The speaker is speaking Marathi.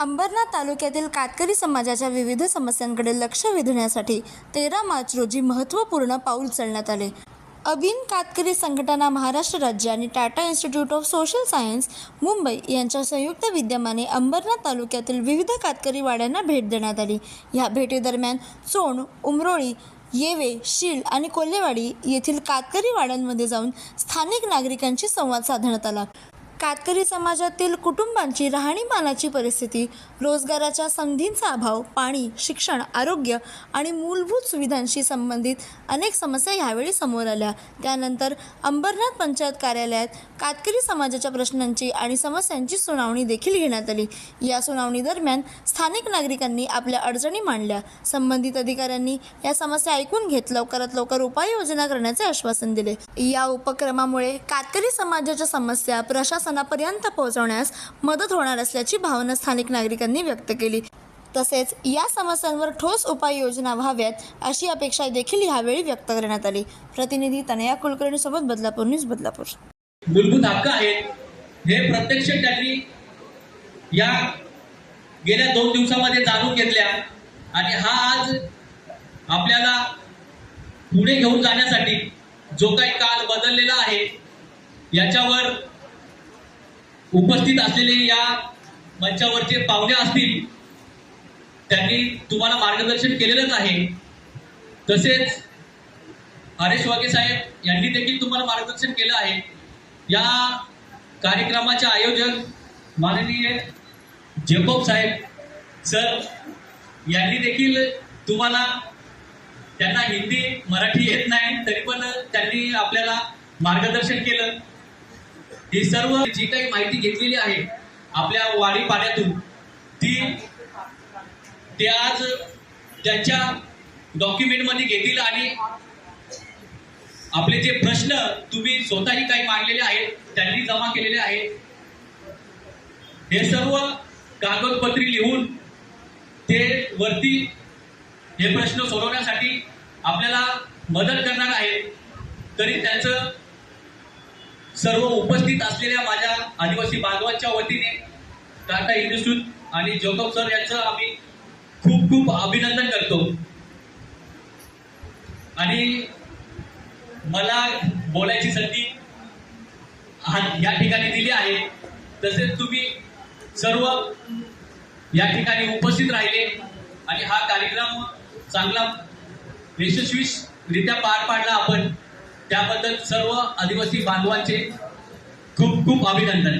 अंबरनाथ तालुक्यातील कातकरी समाजाच्या विविध समस्यांकडे लक्ष वेधण्यासाठी 13 मार्च रोजी महत्त्वपूर्ण पाऊल उचलण्यात आले. अभिन कातकरी संघटना महाराष्ट्र राज्य आणि Tata institute of social science Mumbai यांच्या संयुक्त विद्यमाने अंबरनाथ तालुक्यातील विविध कातकरी वाड्यांना भेट देण्यात आली. या भेटीदरम्यान चोंड, उमरोळी, येवे, शीळ आणि कोल्हेवाडी येथील कातकरी वाड्यांमध्ये जाऊन स्थानिक नागरिकांशी संवाद साधण्यात आला. कातकरी समाजातील कुटुंबांची राहणीमानाची परिस्थिती, रोजगाराच्या संधींचा अभाव, पाणी, शिक्षण, आरोग्य आणि मूलभूत सुविधांशी संबंधित अनेक समस्या यावेळी समोर आल्या. त्यानंतर अंबरनाथ पंचायत कार्यालयात कातकरी समाजाच्या प्रश्नांची आणि समस्यांची सुनावणी देखील घेण्यात आली. या सुनावणी दरम्यान स्थानिक नागरिकांनी आपल्या अडचणी मांडल्या. संबंधित अधिकाऱ्यांनी या समस्या ऐकून घेत लवकरात लवकर उपाययोजना करण्याचे आश्वासन दिले. या उपक्रमामुळे कातकरी समाजाच्या समस्या प्रशासनापर्यंत पोहोचवण्यास मदत होणार असल्याची भावना स्थानिक नागरिकांनी व्यक्त केली. तसेच या समस्यांवर ठोस उपाययोजना व्हाव्यात अशी अपेक्षा देखील यावेळी व्यक्त करण्यात आली. प्रतिनिधी तनया कुलकर्णी सोबत बदलापूर न्यूज बदलापूर. मूलभूत हक्क आहेत हे प्रत्यक्ष त्यांनी या गेल्या 2 दिवसामध्ये जाणून घेतल्या आणि हा आज आपल्याला पुढे घेऊन जाण्यासाठी जो काही काल बदललेला आहे याच्यावर उपस्थित असलेले या मंचावरचे पाहुणे असतील त्यांनी तुम्हाला मार्गदर्शन केलेलंच आहे. तसेच हरेश वाघे साहेब यांनी देखील तुम्हाला मार्गदर्शन केलं आहे. या कार्यक्रमाचे आयोजक माननीय जेकोब साहेब सर यांनी देखील तुम्हाला, त्यांना हिंदी मराठी येत नाही तरी पण त्यांनी आपल्याला मार्गदर्शन केलं. ही सर्व जी काही माहिती घेतलेली आहे आपल्या वाडी पाड्यातून ते आज त्यांच्या डॉक्युमेंटमध्ये घेतील आणि आपले जे प्रश्न तुम्ही स्वतःही काही मांडलेले आहेत त्यांनी जमा केलेले आहेत हे सर्व कागदपत्री लिहून ते वरती हे प्रश्न सोडवण्यासाठी आपल्याला मदत करणार आहेत. तरी त्याचं सर्व उपस्थित असलेल्या माझ्या आदिवासी बांधवांच्या वतीने टाटा इन्स्टिट्यूट आणि जोकोब सर यांचं आम्ही खूप खूप अभिनंदन करतो. आणि मला बोलायची संधी या ठिकाणी दिली आहे. तसेच तुम्ही सर्व या उपस्थित राहिले आणि हा कार्यक्रम चांगला यशस्वीरित्या पार पाडला आपण, त्याबद्दल सर्व आदिवासी बांधवांचे खूप खूप अभिनंदन.